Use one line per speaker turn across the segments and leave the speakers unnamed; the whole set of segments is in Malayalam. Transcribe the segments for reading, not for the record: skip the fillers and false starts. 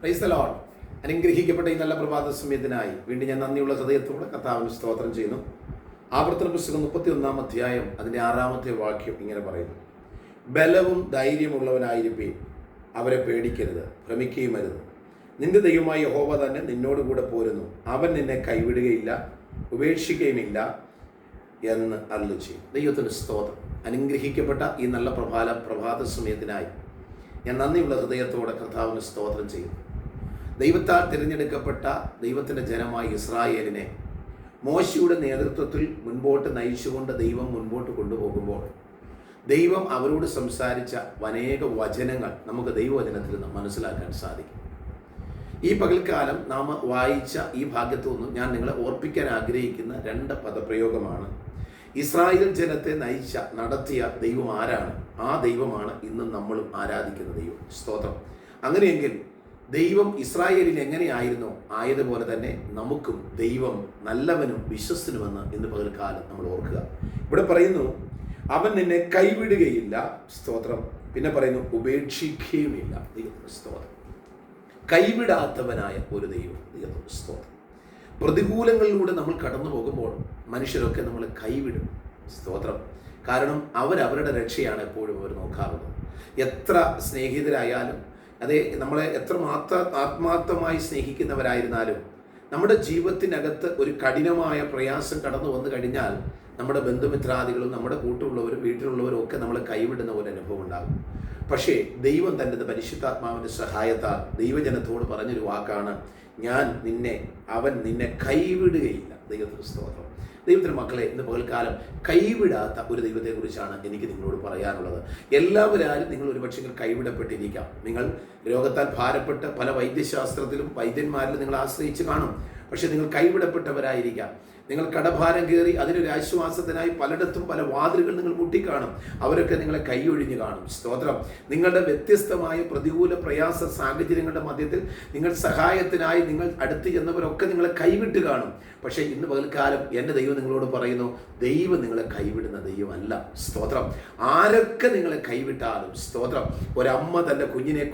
Praise the Lord. അനുഗ്രഹിക്കപ്പെട്ട ഈ നല്ല പ്രഭാത സമയത്തിനായി വീണ്ടും ഞാൻ നന്ദിയുള്ള ഹൃദയത്തോടെ കർത്താവിന് സ്തോത്രം ചെയ്യുന്നു. ആവർത്തന പുസ്തകം 31-ാം അധ്യായം അതിൻ്റെ 6-ാമത്തെ വാക്യം ഇങ്ങനെ പറയുന്നു: ബലവും ധൈര്യമുള്ളവനായിരിപ്പീൻ, അവരെ പേടിക്കരുത്, ഭ്രമിക്കുകയും അരുത്. നിന്റെ ദൈവമായ യഹോവ തന്നെ നിന്നോടുകൂടെ പോരുന്നു, അവൻ നിന്നെ കൈവിടുകയില്ല, ഉപേക്ഷിക്കുകയുമില്ല എന്ന് അരുളിച്ചെയ്യും. ദൈവത്തിന് സ്തോത്രം. അനുഗ്രഹിക്കപ്പെട്ട ഈ നല്ല പ്രഭാത സമയത്തിനായി ഞാൻ നന്ദിയുള്ള ഹൃദയത്തോടെ കർത്താവിന് സ്തോത്രം ചെയ്യുന്നു. ദൈവത്താൽ തിരഞ്ഞെടുക്കപ്പെട്ട ദൈവത്തിൻ്റെ ജനമായ ഇസ്രായേലിനെ മോശയുടെ നേതൃത്വത്തിൽ മുൻപോട്ട് നയിച്ചുകൊണ്ട് ദൈവം മുൻപോട്ട് കൊണ്ടുപോകുമ്പോൾ ദൈവം അവരോട് സംസാരിച്ച അനേക വചനങ്ങൾ നമുക്ക് ദൈവവചനത്തിൽ നിന്ന് മനസ്സിലാക്കാൻ സാധിക്കും. ഈ പകൽക്കാലം നാം വായിച്ച ഈ ഭാഗത്തു നിന്നും ഞാൻ നിങ്ങളെ ഓർപ്പിക്കാൻ ആഗ്രഹിക്കുന്ന 2 പദപ്രയോഗമാണ്. ഇസ്രായേൽ ജനത്തെ നടത്തിയ ദൈവം ആരാണ്? ആ ദൈവമാണ് ഇന്നും നമ്മളും ആരാധിക്കുന്ന ദൈവം. സ്തോത്രം. അങ്ങനെയെങ്കിൽ ദൈവം ഇസ്രായേലിന് എങ്ങനെയായിരുന്നോ ആയതുപോലെ തന്നെ നമുക്കും ദൈവം നല്ലവനും വിശ്വസ്തനുമെന്ന് ഇന്ന് പകൽക്കാലം നമ്മൾ ഓർക്കുക. ഇവിടെ പറയുന്നു, അവൻ നിന്നെ കൈവിടുകയില്ല. സ്തോത്രം. പിന്നെ പറയുന്നു, ഉപേക്ഷിക്കുകയുമില്ല. ദൈവത്തിന് സ്തോത്രം. കൈവിടാത്തവനായ ഒരു ദൈവം. ദൈവത്തിന് സ്തോത്രം. പ്രതികൂലങ്ങളിലൂടെ നമ്മൾ കടന്നു പോകുമ്പോൾ മനുഷ്യരൊക്കെ നമ്മളെ കൈവിടും. സ്തോത്രം. കാരണം അവരവരുടെ രക്ഷയാണ് എപ്പോഴും അവർ നോക്കാറുള്ളത്. എത്ര സ്നേഹിതരായാലും, അതേ നമ്മളെ എത്രമാത്രം ആത്മാർത്ഥമായി സ്നേഹിക്കുന്നവരായിരുന്നാലും നമ്മുടെ ജീവിതത്തിനകത്ത് ഒരു കഠിനമായ പ്രയാസം കടന്നു വന്നു കഴിഞ്ഞാൽ നമ്മുടെ ബന്ധുമിത്രാദികളും നമ്മുടെ കൂട്ടുള്ളവരും വീട്ടിലുള്ളവരും ഒക്കെ നമ്മളെ കൈവിടുന്ന ഒരു അനുഭവം ഉണ്ടാകും. പക്ഷേ ദൈവം തൻ്റെ പരിശുദ്ധാത്മാവിൻ്റെ സഹായത്താൽ ദൈവജനത്തോട് പറഞ്ഞൊരു വാക്കാണ്, അവൻ നിന്നെ കൈവിടുകയില്ല. ദൈവത്തിന് സ്തോത്രം. ദൈവത്തിൻ്റെ മക്കളെ, ഇന്ന് പകൽക്കാലം കൈവിടാത്ത ഒരു ദൈവത്തെക്കുറിച്ചാണ് എനിക്ക് നിങ്ങളോട് പറയാനുള്ളത്. എല്ലാവരും നിങ്ങൾ ഒരുപക്ഷെ കൈവിടപ്പെട്ടിരിക്കാം. നിങ്ങൾ രോഗത്താൽ ഭാരപ്പെട്ട് പല വൈദ്യശാസ്ത്രത്തിലും വൈദ്യന്മാരിലും നിങ്ങൾ ആശ്രയിച്ച് കാണും. പക്ഷെ നിങ്ങൾ കൈവിടപ്പെട്ടവരായിരിക്കാം. നിങ്ങൾ കടഭാരം കയറി അതിനൊരു ആശ്വാസത്തിനായി പലയിടത്തും പല വാതിലുകൾ നിങ്ങൾ മുട്ടിക്കാണും. അവരൊക്കെ നിങ്ങളെ കൈയൊഴിഞ്ഞു കാണും. സ്തോത്രം. നിങ്ങളുടെ വ്യത്യസ്തമായ പ്രതികൂല പ്രയാസ സാഹചര്യങ്ങളുടെ മധ്യത്തിൽ നിങ്ങൾ സഹായത്തിനായി നിങ്ങൾ അടുത്ത് ചെന്നവരൊക്കെ നിങ്ങളെ കൈവിട്ട് കാണും. പക്ഷേ ഇന്ന് പകൽക്കാലം എൻ്റെ ദൈവം നിങ്ങളോട് പറയുന്നു, ദൈവം നിങ്ങളെ കൈവിടുന്ന ദൈവമല്ല. സ്തോത്രം. ആരൊക്കെ നിങ്ങളെ കൈവിട്ടാലും, സ്തോത്രം, ഒരമ്മ തൻ്റെ കുഞ്ഞിനെ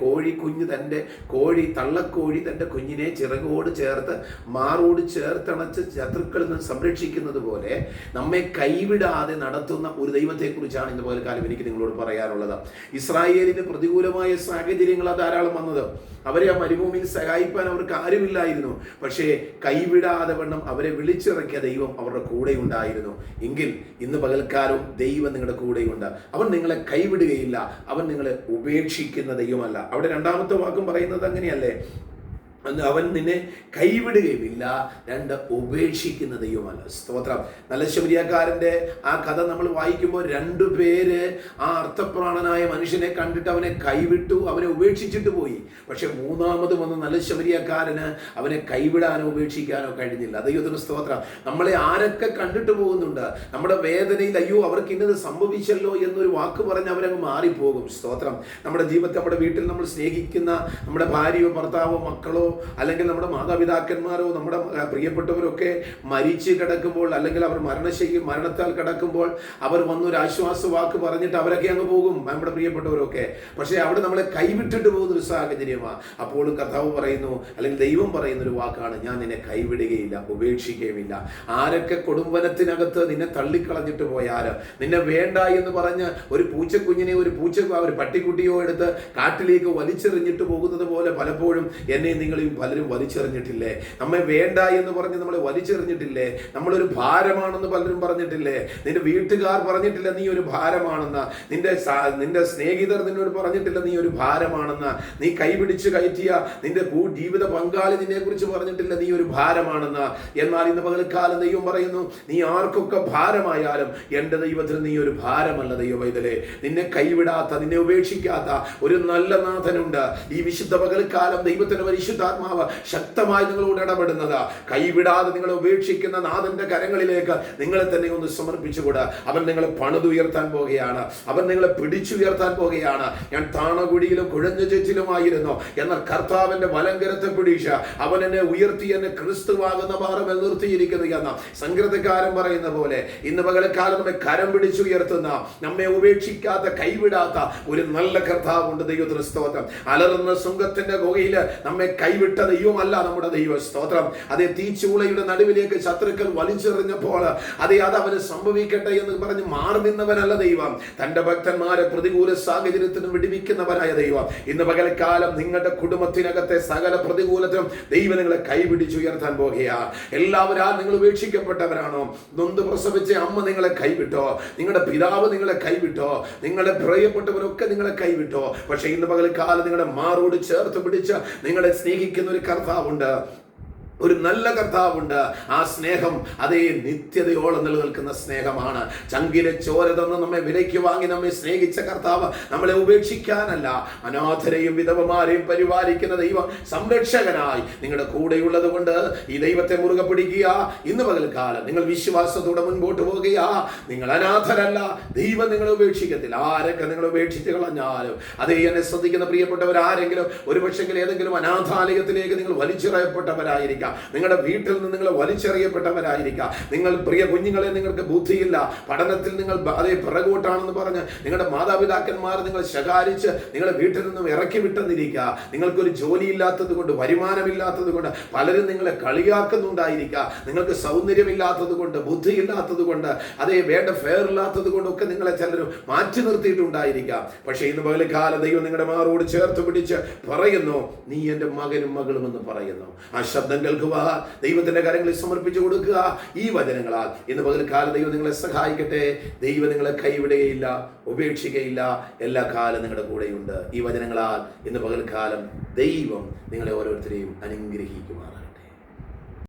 തള്ളക്കോഴി തൻ്റെ കുഞ്ഞിനെ ചിറകോട് ചേർത്ത് മാറോട് ചേർത്തണച്ച് ശത്രുക്കളിൽ നിന്ന് സംരക്ഷിക്കുന്നത് പോലെ നമ്മെ കൈവിടാതെ നടത്തുന്ന ഒരു ദൈവത്തെക്കുറിച്ചാണ് ഇന്ന് പകൽക്കാലം എനിക്ക് നിങ്ങളോട് പറയാനുള്ളത്. ഇസ്രായേലിന് പ്രതികൂലമായ സാഹചര്യങ്ങളാണ് ധാരാളം വന്നത്. അവരെ ആ മരുഭൂമിയിൽ സഹായിക്കാൻ അവർക്ക് ആരുമില്ലായിരുന്നു. പക്ഷേ കൈവിടാതെ വണ്ണം അവരെ വിളിച്ചിറക്കിയ ദൈവം അവരുടെ കൂടെ ഉണ്ടായിരുന്നു. എങ്കിൽ ഇന്ന് പകൽക്കാലം ദൈവം നിങ്ങളുടെ കൂടെയുണ്ട്. അവൻ നിങ്ങളെ കൈവിടുകയില്ല, അവൻ നിങ്ങളെ ഉപേക്ഷിക്കുന്ന ദൈവമല്ല. അവിടെ 2-ാമത്തെ വാക്കും പറയുന്നത് അങ്ങനെയല്ലേ? അവൻ നിന്നെ കൈവിടുകയുമില്ല, 2 ഉപേക്ഷിക്കുന്ന ദൈവമല്ല. സ്തോത്രം. നല്ല ശമരിയക്കാരൻ്റെ ആ കഥ നമ്മൾ വായിക്കുമ്പോൾ 2 പേര് ആ അർത്ഥപ്രാണനായ മനുഷ്യനെ കണ്ടിട്ട് അവനെ കൈവിട്ടു, അവനെ ഉപേക്ഷിച്ചിട്ട് പോയി. പക്ഷെ 3-ാമത് വന്ന നല്ല ശമരിയക്കാരന് അവനെ കൈവിടാനോ ഉപേക്ഷിക്കാനോ കഴിഞ്ഞില്ല. ദൈവത്തിന് സ്തോത്രം. നമ്മളെ ആരൊക്കെ കണ്ടിട്ട് പോകുന്നുണ്ട്, നമ്മുടെ വേദനയിൽ അയ്യോ അവർക്ക് ഇന്നത് സംഭവിച്ചല്ലോ എന്നൊരു വാക്ക് പറഞ്ഞ് അവരങ്ങ് മാറിപ്പോകും. സ്തോത്രം. നമ്മുടെ ജീവിതത്തിൽ നമ്മുടെ വീട്ടിൽ നമ്മൾ സ്നേഹിക്കുന്ന നമ്മുടെ ഭാര്യയോ ഭർത്താവോ മക്കളോ അല്ലെങ്കിൽ നമ്മുടെ മാതാപിതാക്കന്മാരോ നമ്മുടെ പ്രിയപ്പെട്ടവരൊക്കെ മരിച്ചു കിടക്കുമ്പോൾ അല്ലെങ്കിൽ അവർ മരണത്താൽ കിടക്കുമ്പോൾ അവർ വന്നൊരു ആശ്വാസ വാക്ക് പറഞ്ഞിട്ട് അവരൊക്കെ അങ്ങ് പോകും, നമ്മുടെ പ്രിയപ്പെട്ടവരൊക്കെ. പക്ഷേ അവിടെ നമ്മളെ കൈവിട്ടിട്ട് പോകുന്നൊരു സാഹചര്യമാണ്. അപ്പോഴും കർത്താവ് പറയുന്നു, അല്ലെങ്കിൽ ദൈവം പറയുന്നൊരു വാക്കാണ്, ഞാൻ നിന്നെ കൈവിടുകയില്ല, ഉപേക്ഷിക്കുകയുമില്ല. ആരൊക്കെ കൊടുമ്പനത്തിനകത്ത് നിന്നെ തള്ളിക്കളഞ്ഞിട്ട് പോയാൽ, നിന്നെ വേണ്ട എന്ന് പറഞ്ഞ് ഒരു പൂച്ചക്കുഞ്ഞിനെ ഒരു പട്ടിക്കുട്ടിയോ എടുത്ത് കാട്ടിലേക്ക് വലിച്ചെറിഞ്ഞിട്ട് പോകുന്നത് പോലെ പലപ്പോഴും എന്നെ നിങ്ങളെയും പലരും വലിച്ചെറിഞ്ഞിട്ടില്ലേ? നമ്മെ വേണ്ട എന്ന് പറഞ്ഞ് നമ്മളെ വലിച്ചെറിഞ്ഞിട്ടില്ലേ? നമ്മളൊരു ഭാരമാണെന്ന് പലരും പറഞ്ഞിട്ടില്ലേ? നിന്റെ വീട്ടുകാർ പറഞ്ഞിട്ടില്ല നീ ഒരു ഭാരമാണെന്ന്, നിന്റെ സ്നേഹിതർ നിന്നോട് പറഞ്ഞിട്ടില്ല നീ ഒരു ഭാരമാണെന്ന്, നീ കൈപിടിച്ച് കയറ്റിയ നിന്റെ ജീവിത പങ്കാളി നിന്നെ കുറിച്ച് പറഞ്ഞിട്ടില്ല നീ ഒരു ഭാരമാണെന്ന്. എന്നാൽ ഇന്ന് പകൽക്കാലം ദൈവം പറയുന്നു, നീ ആർക്കൊക്കെ ഭാരമായാലും എൻ്റെ ദൈവത്തിന് നീ ഒരു ഭാരമല്ല. ദൈവവൈതലേ, നിന്നെ കൈവിടാത്ത, നിന്നെ ഉപേക്ഷിക്കാത്ത ഒരു നല്ല നാഥനുണ്ട്. ഈ വിശുദ്ധ പകൽക്കാലം ദൈവത്തിന്റെ പരിശുദ്ധ പരിശുദ്ധാത്മാവ് ശക്തമായി നിങ്ങളോട് ഇടപെടുന്നത്. കൈവിടാതെ നിങ്ങളെ ഉപേക്ഷിക്കുന്ന നാഥന്റെ കരങ്ങളിലേക്ക് നിങ്ങളെ തന്നെ ഒന്ന് സമർപ്പിച്ചുകൂടാ. അവൻ നിങ്ങളെ പണിതുയർത്താൻ പോകുകയാണ്. അവൻ നിങ്ങളെ പിടിച്ചുയർത്താൻ പോകുകയാണ്. ഞാൻ താണകുടിയിലും കുഴഞ്ഞ ചേച്ചിലുമായിരുന്നു, എന്നാൽ കർത്താവിന്റെ വലങ്കരത്തെ പിടിച്ച് അവൻ എന്നെ ഉയർത്തി, എന്നെ ക്രിസ്തുവാകുന്ന പാറമേൽ നിർത്തിയിരിക്കുന്നു എന്ന സങ്കീർത്തനക്കാരൻ പറയുന്ന പോലെ ഇന്ന് പകൽക്കാലം നമ്മെ കരം പിടിച്ചുയർത്തുന്ന, നമ്മെ ഉപേക്ഷിക്കാത്ത, കൈവിടാത്ത ഒരു നല്ല കർത്താവുണ്ട്. ദൈവത്തിന് സ്തോത്രം. അലറുന്ന സുഖത്തിന്റെ ഗുഹയില് നമ്മെ കൈവിട്ട ദൈവമല്ല നമ്മുടെ ദൈവ. സ്തോത്രം. അതേ തീച്ചൂളയുടെ നടുവിലേക്ക് ശത്രുക്കൾ വലിച്ചെറിഞ്ഞപ്പോൾ അത് അവന് സംഭവിക്കട്ടെ എന്ന് പറഞ്ഞ് മാറി നിന്നവനല്ല ദൈവം. തന്റെ ഭക്തന്മാരെ പ്രതികൂല സാഹചര്യത്തിനും വിടുവിക്കുന്നവനായ ദൈവം. ഇന്ന് പകൽക്കാലം നിങ്ങളുടെ കുടുംബത്തിനകത്തെ സകല പ്രതികൂലത്തിനും ദൈവം നിങ്ങളെ കൈപിടിച്ചുയർത്താൻ പോകുകയാണ്. എല്ലാവരും നിങ്ങൾ ഉപേക്ഷിക്കപ്പെട്ടവരാണോ? നൊന്ത് പ്രസവിച്ച അമ്മ നിങ്ങളെ കൈവിട്ടോ? നിങ്ങളുടെ പിതാവ് നിങ്ങളെ കൈവിട്ടോ? നിങ്ങളുടെ പ്രിയപ്പെട്ടവരൊക്കെ നിങ്ങളെ കൈവിട്ടോ? പക്ഷെ ഇന്ന് പകൽക്കാലം നിങ്ങളുടെ മാറോട് ചേർത്ത് പിടിച്ച് നിങ്ങളെ സ്നേഹിക്കുന്ന ഒരു കർത്താവുണ്ട്, ഒരു നല്ല കർത്താവുണ്ട്. ആ സ്നേഹം അതേ നിത്യതയോളം നിലനിൽക്കുന്ന സ്നേഹമാണ്. ചങ്കിലെ ചോര തന്ന് നമ്മെ വിലയ്ക്ക് വാങ്ങി നമ്മെ സ്നേഹിച്ച കർത്താവ് നമ്മളെ ഉപേക്ഷിക്കാനല്ല, അനാഥരെയും വിധവമാരെയും പരിപാലിക്കുന്ന ദൈവം സംരക്ഷകനായി നിങ്ങളുടെ കൂടെയുള്ളത് കൊണ്ട് ഈ ദൈവത്തെ മുറുകെ പിടിക്കുക. ഇന്ന് പകൽക്കാലം നിങ്ങൾ വിശ്വാസത്തോടെ മുൻപോട്ട് പോകുക. നിങ്ങൾ അനാഥരല്ല. ദൈവം നിങ്ങളെ ഉപേക്ഷിക്കത്തില്ല. ആരൊക്കെ നിങ്ങളെ ഉപേക്ഷിച്ച് കളഞ്ഞാലും, അതേ എന്നെ ശ്രദ്ധിക്കുന്ന പ്രിയപ്പെട്ടവരാരെങ്കിലും ഒരു പക്ഷേ ഏതെങ്കിലും അനാഥാലയത്തിലേക്ക് നിങ്ങൾ വലിച്ചെറിയപ്പെട്ടവരായിരിക്കാം. നിങ്ങളുടെ വീട്ടിൽ നിന്ന് നിങ്ങൾ വലിച്ചെറിയപ്പെട്ടവരായിരിക്കാം. നിങ്ങൾ പ്രിയ കുഞ്ഞുങ്ങളെ, നിങ്ങൾക്ക് ബുദ്ധിയില്ല, പഠനത്തിൽ നിങ്ങൾ അതേ പിറകോട്ടാണെന്ന് പറഞ്ഞ് നിങ്ങളുടെ മാതാപിതാക്കന്മാർ നിങ്ങൾ ശകാരിച്ച് നിങ്ങളെ വീട്ടിൽ നിന്നും ഇറക്കി വിട്ടെന്നിരിക്കുക. നിങ്ങൾക്കൊരു ജോലി ഇല്ലാത്തത് കൊണ്ട്, വരുമാനമില്ലാത്തത് കൊണ്ട് പലരും നിങ്ങളെ കളിയാക്കുന്നുണ്ടായിരിക്കുക. നിങ്ങൾക്ക് സൗന്ദര്യമില്ലാത്തത് കൊണ്ട്, ബുദ്ധിയില്ലാത്തത് കൊണ്ട്, അതേ വേണ്ട ഫെയർ ഇല്ലാത്തത് കൊണ്ടൊക്കെ നിങ്ങളെ ചിലരും മാറ്റി നിർത്തിയിട്ടുണ്ടായിരിക്കാം. പക്ഷെ ഇന്ന് പകൽക്കാലം ദൈവം നിങ്ങളുടെ മാറോട് ചേർത്ത് പിടിച്ച് പറയുന്നു, നീ എൻ്റെ മകനും മകളും എന്ന് പറയുന്നു. ആ ശബ്ദം കേൾക്കുക, ദൈവത്തിന്റെ കരങ്ങളിൽ സമർപ്പിച്ചു കൊടുക്കുക. ഈ വചനങ്ങളാൽ ഇന്ന് പകൽക്കാലം ദൈവം നിങ്ങളെ സഹായിക്കട്ടെ. ദൈവം നിങ്ങളെ കൈവിടുകയില്ല, ഉപേക്ഷിക്കുകയില്ല. എല്ലാ കാലം നിങ്ങളുടെ കൂടെയുണ്ട്. ഈ വചനങ്ങളാൽ ഇന്ന് പകൽക്കാലം ദൈവം നിങ്ങളെ ഓരോരുത്തരെയും അനുഗ്രഹിക്കുമാറാണ്.